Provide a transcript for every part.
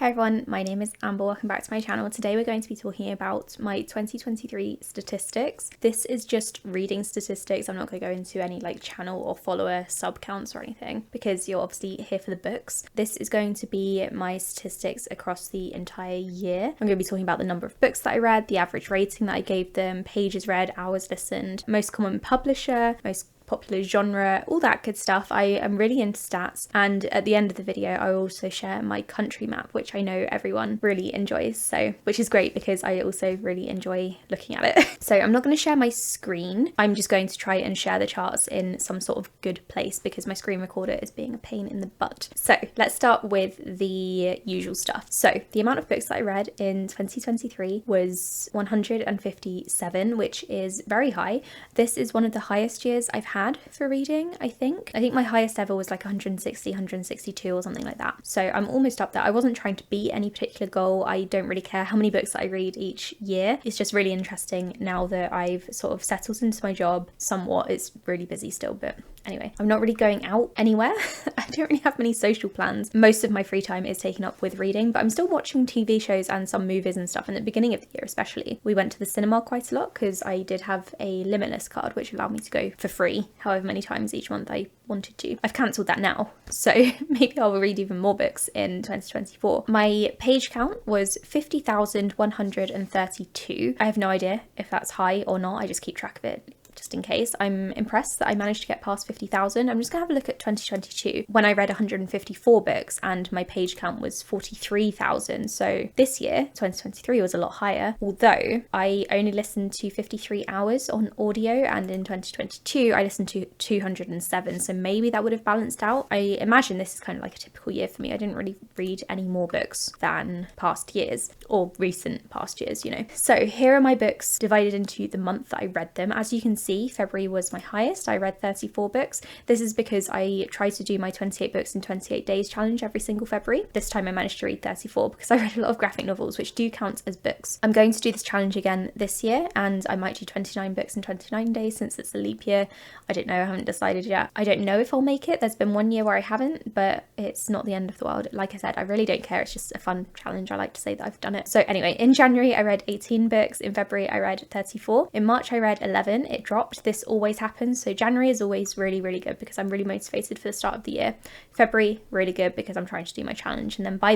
Hi everyone, my name is Amber, welcome back to my channel. Today we're going to be talking about my 2023 statistics. This is just reading statistics. I'm not going to go into any like channel or follower sub counts or anything because you're obviously here for the books. This is going to be my statistics across the entire year. I'm going to be talking about the number of books that I read, the average rating that I gave them, pages read, hours listened, most common publisher, most popular genre, all that good stuff. I am really into stats, and at the end of the video I will also share my country map, which I know everyone really enjoys, so which is great because I also really enjoy looking at it. So I'm not going to share my screen. I'm just going to try and share the charts in some sort of good place because my screen recorder is being a pain in the butt. So let's start with the usual stuff. So the amount of books that I read in 2023 was 157, which is very high. This is one of the highest years I've had for reading, I think. My highest ever was like 160, 162 or something like that. So I'm almost up there. I wasn't trying to beat any particular goal. I don't really care how many books that I read each year. It's just really interesting now that I've sort of settled into my job somewhat. It's really busy still, but anyway, I'm not really going out anywhere. I don't really have many social plans. Most of my free time is taken up with reading, but I'm still watching TV shows and some movies and stuff. In the beginning of the year especially, we went to the cinema quite a lot because I did have a limitless card which allowed me to go for free however many times each month I wanted to. I've cancelled that now, so maybe I'll read even more books in 2024. My page count was 50,132. I have no idea if that's high or not. I just keep track of it just in case. I'm impressed that I managed to get past 50,000. I'm just gonna have a look at 2022 when I read 154 books and my page count was 43,000. So this year, 2023, was a lot higher, although I only listened to 53 hours on audio, and in 2022 I listened to 207, so maybe that would have balanced out. I imagine this is kind of like a typical year for me. I didn't really read any more books than past years, or recent past years, you know. So here are my books divided into the month that I read them. As you can see, February was my highest. I read 34 books. This is because I try to do my 28 books in 28 days challenge every single February. This time I managed to read 34 because I read a lot of graphic novels, which do count as books. I'm going to do this challenge again this year, and I might do 29 books in 29 days since it's a leap year. I don't know, I haven't decided yet. I don't know if I'll make it. There's been one year where I haven't, but it's not the end of the world. Like I said, I really don't care. It's just a fun challenge. I like to say that I've done it. So anyway, in January I read 18 books. In February I read 34. In March I read 11. It dropped. This always happens. So January is always really, really good because I'm really motivated for the start of the year. February, really good because I'm trying to do my challenge. And then by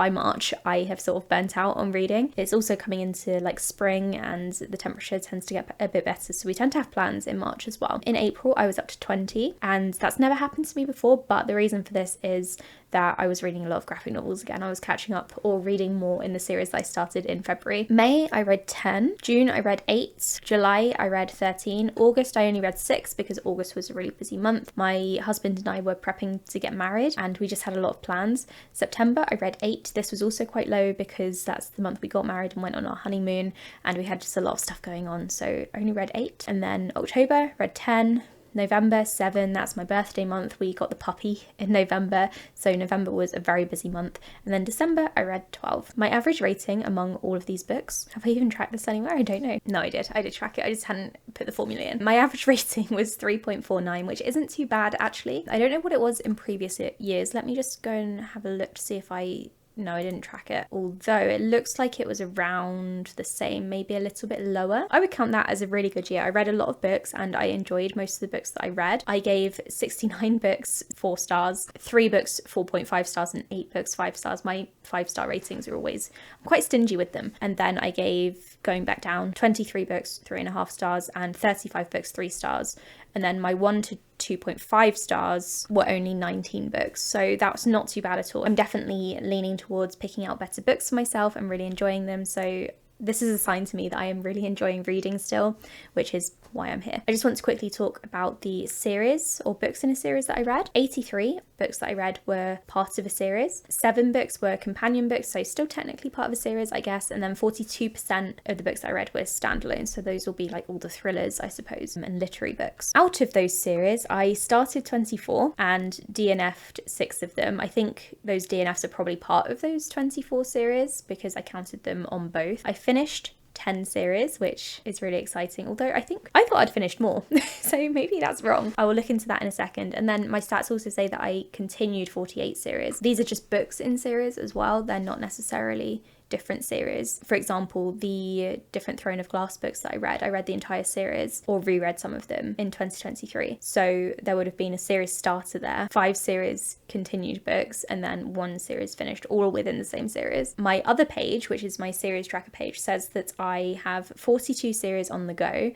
March, I have sort of burnt out on reading. It's also coming into like spring and the temperature tends to get a bit better. So we tend to have plans in March as well. In April, I was up to 20, and that's never happened to me before. But the reason for this is that I was reading a lot of graphic novels again. I was catching up or reading more in the series that I started in February. May, I read 10. June, I read 8. July, I read 13. August, I only read 6 because August was a really busy month. My husband and I were prepping to get married and we just had a lot of plans. September, I read 8. This was also quite low because that's the month we got married and went on our honeymoon, and we had just a lot of stuff going on, so I only read 8. And then October, read 10. November, 7, that's my birthday month. We got the puppy in November, so November was a very busy month. And then December, I read 12. My average rating among all of these books, have I even tracked this anywhere? I don't know. No, I did track it. I just hadn't put the formula in. My average rating was 3.49, which isn't too bad actually. I don't know what it was in previous years. Let me just go and have a look to see if no, I didn't track it, although it looks like it was around the same, maybe a little bit lower. I would count that as a really good year. I read a lot of books and I enjoyed most of the books that I read. I gave 69 books 4 stars, 3 books 4.5 stars, and 8 books 5 stars. My 5-star ratings are always, I'm quite stingy with them. And then I gave, going back down, 23 books 3.5 stars and 35 books 3 stars. And then my 1 to 2.5 stars were only 19 books, so that's not too bad at all. I'm definitely leaning towards picking out better books for myself and really enjoying them, so this is a sign to me that I am really enjoying reading still, which is why I'm here. I just want to quickly talk about the series or books in a series that I read. 83 books that I read were part of a series. 7 books were companion books, so still technically part of a series, I guess. And then 42% of the books that I read were standalone, so those will be like all the thrillers, I suppose, and literary books. Out of those series, I started 24 and DNF'd 6 of them. I think those DNFs are probably part of those 24 series because I counted them on both. I finished 10 series, which is really exciting. Although I thought I'd finished more, so maybe that's wrong. I will look into that in a second. And then my stats also say that I continued 48 series. These are just books in series as well. They're not necessarily different series. For example, the different Throne of Glass books that I read the entire series or reread some of them in 2023. So there would have been a series starter there, 5 series continued books, and then 1 series finished, all within the same series. My other page, which is my series tracker page, says that I have 42 series on the go.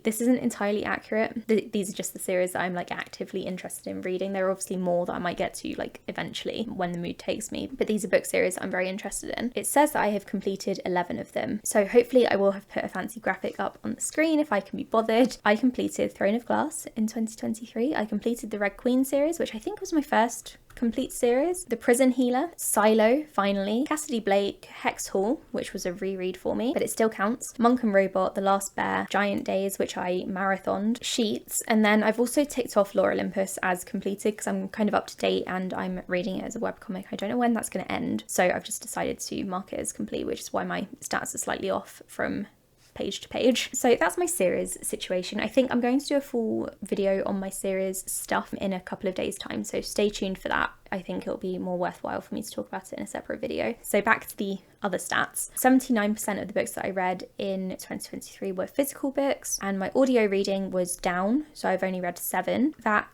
This isn't entirely accurate. These are just the series that I'm like actively interested in reading. There are obviously more that I might get to like eventually when the mood takes me, but these are book series I'm very interested in. It says that I have completed 11 of them, so hopefully I will have put a fancy graphic up on the screen if I can be bothered. I completed Throne of Glass in 2023. I completed the Red Queen series, which I think was my first complete series. The Prison Healer, Silo, finally, Cassidy Blake, Hex Hall, which was a reread for me, but it still counts, Monk and Robot, The Last Bear, Giant Days, which I marathoned, Sheets, and then I've also ticked off Lore Olympus as completed because I'm kind of up to date and I'm reading it as a webcomic. I don't know when that's going to end, so I've just decided to mark it as complete, which is why my stats are slightly off from page to page. So that's my series situation. I think I'm going to do a full video on my series stuff in a couple of days time, so stay tuned for that. I think it'll be more worthwhile for me to talk about it in a separate video. So back to the other stats. 79% of the books that I read in 2023 were physical books, and my audio reading was down, so I've only read 7. That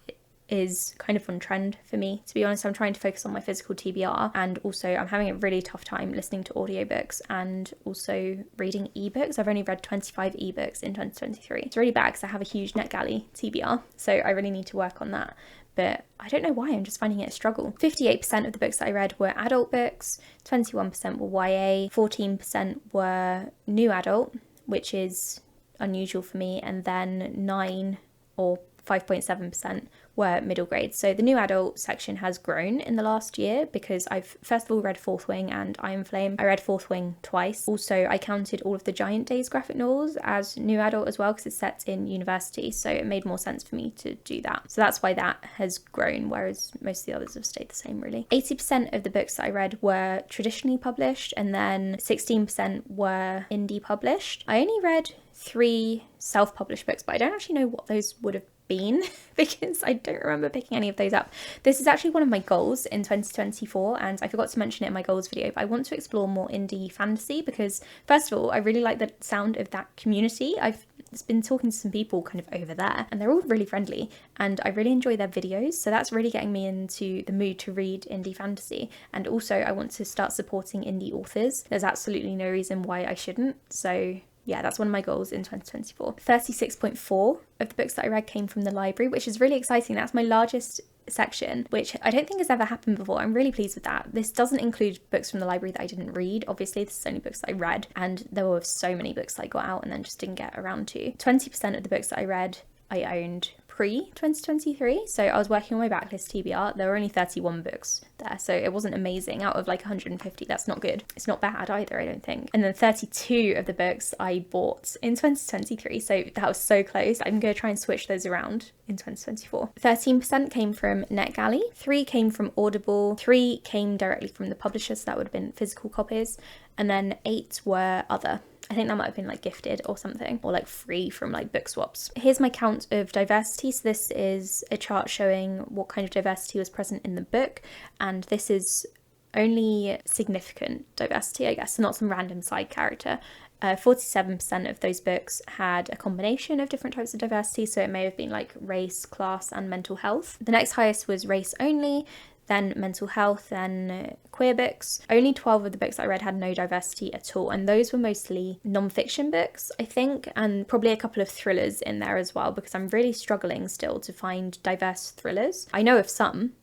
is kind of on trend for me, to be honest. I'm trying to focus on my physical TBR, and also I'm having a really tough time listening to audiobooks and also reading ebooks. I've only read 25 ebooks in 2023. It's really bad because I have a huge NetGalley TBR, so I really need to work on that. But I don't know why, I'm just finding it a struggle. 58% of the books that I read were adult books, 21% were YA, 14% were new adult, which is unusual for me, and then 9 or 5.7% were middle grade. So the new adult section has grown in the last year because I've first of all read Fourth Wing and Iron Flame. I read Fourth Wing twice. Also, I counted all of the Giant Days graphic novels as new adult as well because it's set in university, so it made more sense for me to do that. So that's why that has grown, whereas most of the others have stayed the same really. 80% of the books that I read were traditionally published, and then 16% were indie published. I only read 3 self-published books, but I don't actually know what those would have been because I don't remember picking any of those up. This is actually one of my goals in 2024, and I forgot to mention it in my goals video, but I want to explore more indie fantasy because first of all, I really like the sound of that community. I've been talking to some people kind of over there and they're all really friendly and I really enjoy their videos, so that's really getting me into the mood to read indie fantasy. And also I want to start supporting indie authors. There's absolutely no reason why I shouldn't, so yeah, that's one of my goals in 2024. 36.4 of the books that I read came from the library, which is really exciting. That's my largest section, which I don't think has ever happened before. I'm really pleased with that. This doesn't include books from the library that I didn't read. Obviously, this is only books that I read, and there were so many books that I got out and then just didn't get around to. 20% of the books that I read, I owned pre-2023, so I was working on my backlist TBR. There were only 31 books there, so it wasn't amazing. Out of like 150, that's not good. It's not bad either, I don't think. And then 32 of the books I bought in 2023, so that was so close. I'm going to try and switch those around in 2024. 13% came from NetGalley, 3 came from Audible, 3 came directly from the publishers, so that would have been physical copies, and then 8 were other. I think that might have been like gifted or something, or like free from like book swaps. Here's my count of diversity. So this is a chart showing what kind of diversity was present in the book, and this is only significant diversity, I guess, so not some random side character. 47% of those books had a combination of different types of diversity, so it may have been like race, class, and mental health. The next highest was race only, then mental health, then queer books. Only 12 of the books I read had no diversity at all, and those were mostly non-fiction books, I think, and probably a couple of thrillers in there as well, because I'm really struggling still to find diverse thrillers. I know of some,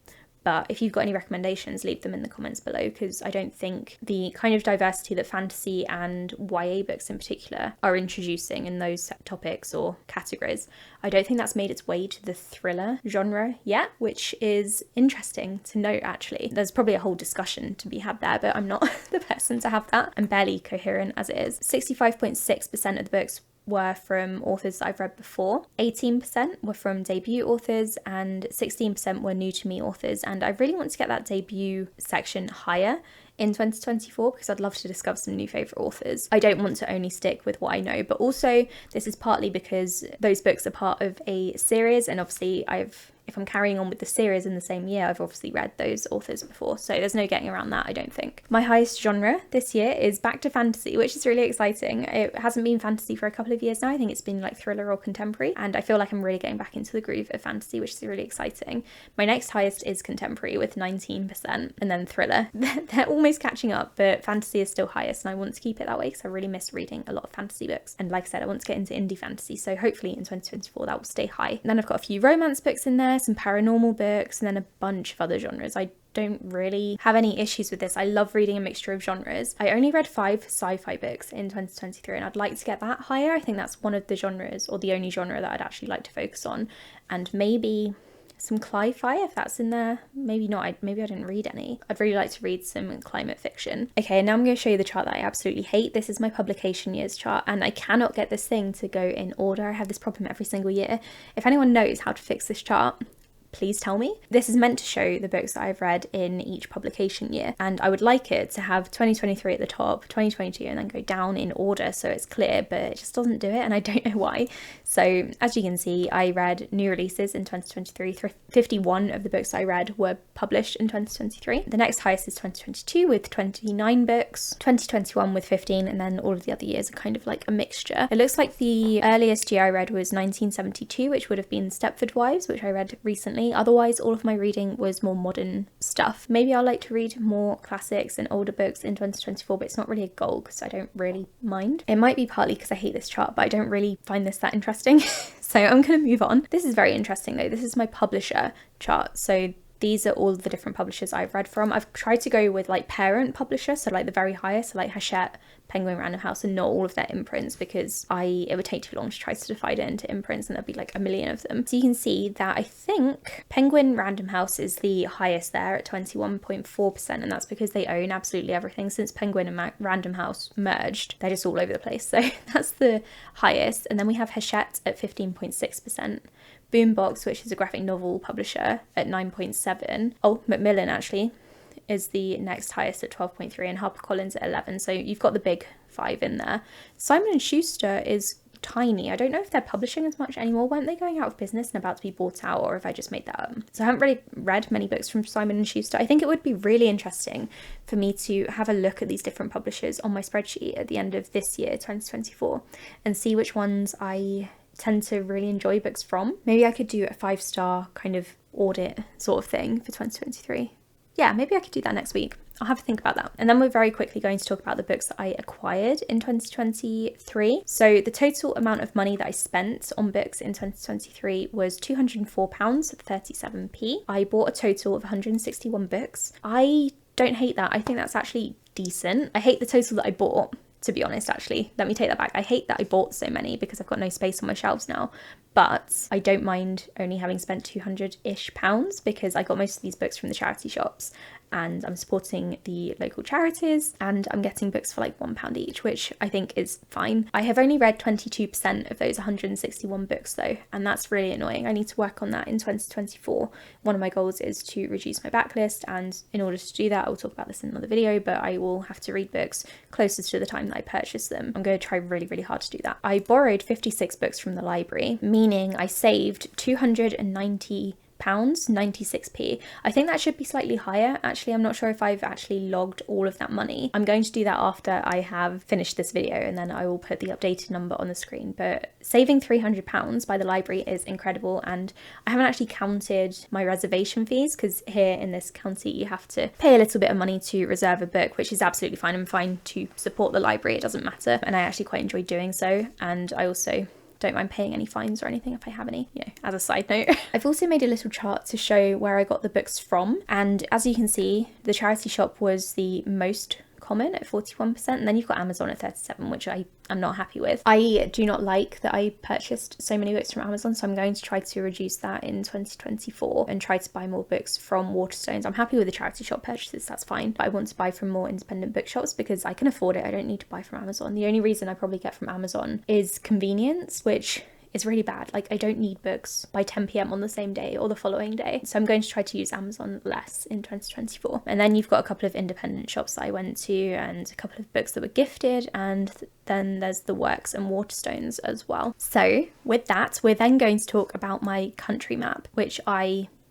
but if you've got any recommendations, leave them in the comments below, because I don't think the kind of diversity that fantasy and YA books in particular are introducing in those topics or categories, I don't think that's made its way to the thriller genre yet, which is interesting to note actually. There's probably a whole discussion to be had there, but I'm not the person to have that. I'm barely coherent as it is. 65.6% of the books were from authors that I've read before, 18% were from debut authors, and 16% were new to me authors, and I really want to get that debut section higher in 2024 because I'd love to discover some new favourite authors. I don't want to only stick with what I know, but also this is partly because those books are part of a series, and obviously if I'm carrying on with the series in the same year, I've obviously read those authors before, so there's no getting around that, I don't think. My highest genre this year is back to fantasy, which is really exciting. It hasn't been fantasy for a couple of years now. I think it's been like thriller or contemporary, and I feel like I'm really getting back into the groove of fantasy, which is really exciting. My next highest is contemporary with 19%, and then thriller. They're almost catching up, but fantasy is still highest, and I want to keep it that way because I really miss reading a lot of fantasy books. And like I said, I want to get into indie fantasy, so hopefully in 2024 that will stay high. And then I've got a few romance books in there, some paranormal books, and then a bunch of other genres. I don't really have any issues with this. I love reading a mixture of genres. I only read 5 sci-fi books in 2023, and I'd like to get that higher. I think that's one of the genres, or the only genre that I'd actually like to focus on. And maybe some cli-fi if that's in there. Maybe not. Maybe I didn't read any. I'd really like to read some climate fiction. Okay, now I'm going to show you the chart that I absolutely hate. This is my publication years chart, and I cannot get this thing to go in order. I have this problem every single year. If anyone knows how to fix this chart, please tell me. This is meant to show the books that I've read in each publication year, and I would like it to have 2023 at the top, 2022, and then go down in order so it's clear, but it just doesn't do it, and I don't know why. So as you can see, I read new releases in 2023. 51 of the books I read were published in 2023. The next highest is 2022 with 29 books, 2021 with 15, and then all of the other years are kind of like a mixture. It looks like the earliest year I read was 1972, which would have been Stepford Wives, which I read recently. Otherwise, all of my reading was more modern stuff. Maybe I'll like to read more classics and older books in 2024, but it's not really a goal because I don't really mind. It might be partly because I hate this chart, but I don't really find this that interesting. So I'm going to move on. This is very interesting though. This is my publisher chart. So these are all the different publishers I've read from. I've tried to go with like parent publisher, so like the very highest, so like Hachette, Penguin Random House, and not all of their imprints because it would take too long to try to divide it into imprints, and there'd be like a million of them. So you can see that I think Penguin Random House is the highest there at 21.4%, and that's because they own absolutely everything. Since Penguin and Random House merged, they're just all over the place. So that's the highest. And then we have Hachette at 15.6%. Boombox, which is a graphic novel publisher, at 9.7. Oh, Macmillan actually is the next highest at 12.3, and HarperCollins at 11. So you've got the big 5 in there. Simon & Schuster is tiny. I don't know if they're publishing as much anymore. Weren't they going out of business and about to be bought out, or if I just made that up? So I haven't really read many books from Simon & Schuster. I think it would be really interesting for me to have a look at these different publishers on my spreadsheet at the end of this year, 2024, and see which ones I tend to really enjoy books from. Maybe I could do a 5-star kind of audit sort of thing for 2023. Yeah, maybe I could do that next week. I'll have to think about that. And then we're very quickly going to talk about the books that I acquired in 2023. So the total amount of money that I spent on books in 2023 was £204.37. I bought a total of 161 books. I don't hate that. I think that's actually decent. I hate the total that I bought, to be honest, actually. Let me take that back. I hate that I bought so many because I've got no space on my shelves now. But I don't mind only having spent £200-ish because I got most of these books from the charity shops, and I'm supporting the local charities, and I'm getting books for like £1 each, which I think is fine. I have only read 22% of those 161 books though, and that's really annoying. I need to work on that in 2024. One of my goals is to reduce my backlist, and in order to do that, I'll talk about this in another video, but I will have to read books closer to the time that I purchase them. I'm going to try really, really hard to do that. I borrowed 56 books from the library, meaning I saved £290.96. I think that should be slightly higher. Actually, I'm not sure if I've actually logged all of that money. I'm going to do that after I have finished this video, and then I will put the updated number on the screen. But saving £300 by the library is incredible, and I haven't actually counted my reservation fees because here in this county you have to pay a little bit of money to reserve a book, which is absolutely fine. I'm fine to support the library, it doesn't matter, and I actually quite enjoy doing so. And I also don't mind paying any fines or anything if I have any, as a side note. I've also made a little chart to show where I got the books from, and as you can see, the charity shop was the most common at 41%, and then you've got Amazon at 37%, which I'm not happy with. I do not like that I purchased so many books from Amazon, so I'm going to try to reduce that in 2024 and try to buy more books from Waterstones. I'm happy with the charity shop purchases, that's fine, but I want to buy from more independent bookshops because I can afford it. I don't need to buy from Amazon. The only reason I probably get from Amazon is convenience, which is really bad. Like, I don't need books by 10 p.m. on the same day or the following day. So I'm going to try to use Amazon less in 2024. And then you've got a couple of independent shops that I went to and a couple of books that were gifted, and then there's the Works and Waterstones as well. So with that, we're then going to talk about my country map, which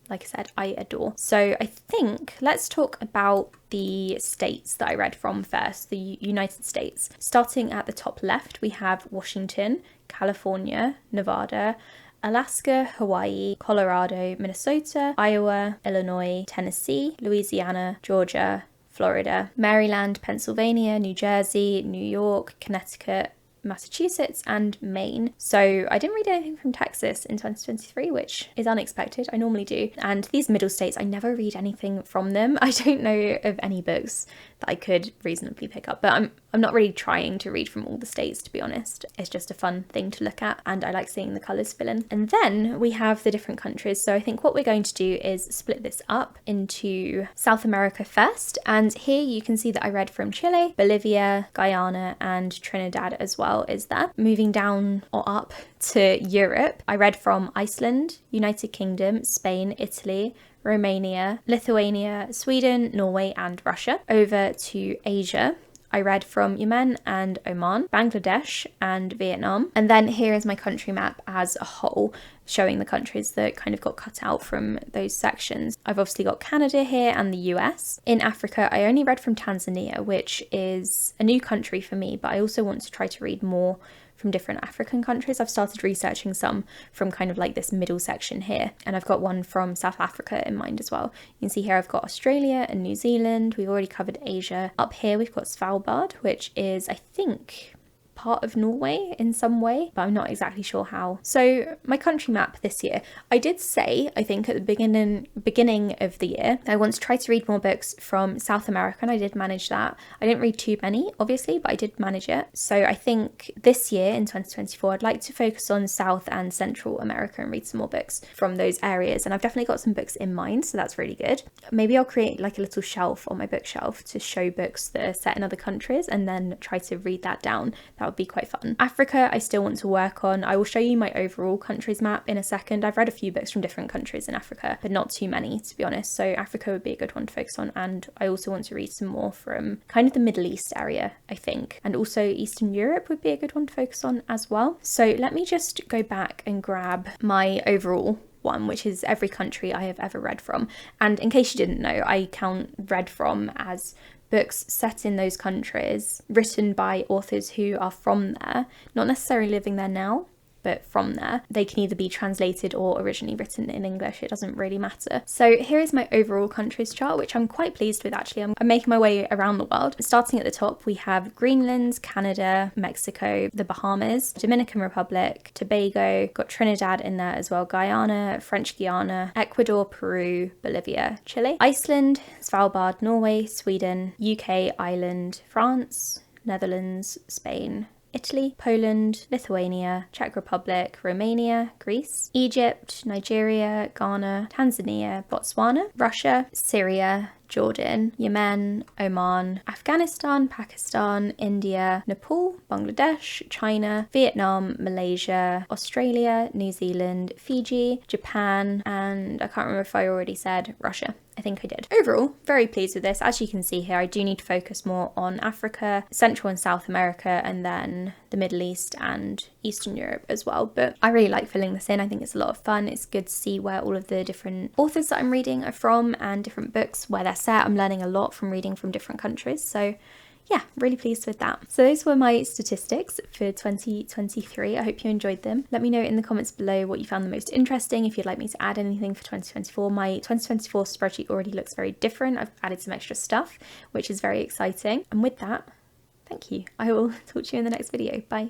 like I said, I adore. So I think let's talk about the states that I read from first, the United States. Starting at the top left, we have Washington, California, Nevada, Alaska, Hawaii, Colorado, Minnesota, Iowa, Illinois, Tennessee, Louisiana, Georgia, Florida, Maryland, Pennsylvania, New Jersey, New York, Connecticut, Massachusetts, and Maine. So I didn't read anything from Texas in 2023, which is unexpected. I normally do. And these middle states, I never read anything from them. I don't know of any books that I could reasonably pick up, but I'm not really trying to read from all the states, to be honest. It's just a fun thing to look at, and I like seeing the colours fill in. And then we have the different countries. So I think what we're going to do is split this up into South America first. And here you can see that I read from Chile, Bolivia, Guyana, and Trinidad as well is there. Moving down or up to Europe, I read from Iceland, United Kingdom, Spain, Italy, Romania, Lithuania, Sweden, Norway, and Russia. Over to Asia, I read from Yemen and Oman, Bangladesh and Vietnam. And then here is my country map as a whole, showing the countries that kind of got cut out from those sections. I've obviously got Canada here and the US. In Africa, I only read from Tanzania, which is a new country for me, but I also want to try to read more from different African countries. I've started researching some from kind of like this middle section here, and I've got one from South Africa in mind as well. You can see here I've got Australia and New Zealand. We've already covered Asia. Up here we've got Svalbard, which is, I think, part of Norway in some way, but I'm not exactly sure how. So my country map this year, I did say, I think at the beginning of the year, I want to try to read more books from South America, and I did manage that. I didn't read too many, obviously, but I did manage it. So I think this year in 2024, I'd like to focus on South and Central America and read some more books from those areas. And I've definitely got some books in mind, so that's really good. Maybe I'll create like a little shelf on my bookshelf to show books that are set in other countries and then try to read that down. That would be quite fun. Africa, I still want to work on. I will show you my overall countries map in a second. I've read a few books from different countries in Africa, but not too many, to be honest. So Africa would be a good one to focus on. And I also want to read some more from kind of the Middle East area, I think. And also Eastern Europe would be a good one to focus on as well. So let me just go back and grab my overall one, which is every country I have ever read from. And in case you didn't know, I count read from as books set in those countries, written by authors who are from there, not necessarily living there now, but from there. They can either be translated or originally written in English, it doesn't really matter. So here is my overall countries chart, which I'm quite pleased with actually. I'm making my way around the world. Starting at the top, we have Greenland, Canada, Mexico, the Bahamas, Dominican Republic, Tobago, got Trinidad in there as well, Guyana, French Guiana, Ecuador, Peru, Bolivia, Chile, Iceland, Svalbard, Norway, Sweden, UK, Ireland, France, Netherlands, Spain, Italy, Poland, Lithuania, Czech Republic, Romania, Greece, Egypt, Nigeria, Ghana, Tanzania, Botswana, Russia, Syria, Jordan, Yemen, Oman, Afghanistan, Pakistan, India, Nepal, Bangladesh, China, Vietnam, Malaysia, Australia, New Zealand, Fiji, Japan, and I can't remember if I already said Russia. I think I did. Overall, very pleased with this. As you can see here, I do need to focus more on Africa, Central and South America, and then the Middle East and Eastern Europe as well. But I really like filling this in. I think it's a lot of fun. It's good to see where all of the different authors that I'm reading are from and different books, where they're set. I'm learning a lot from reading from different countries. So yeah, really pleased with that. So those were my statistics for 2023. I hope you enjoyed them. Let me know in the comments below what you found the most interesting, if you'd like me to add anything for 2024. My 2024 spreadsheet already looks very different. I've added some extra stuff, which is very exciting. And with that, thank you. I will talk to you in the next video. Bye.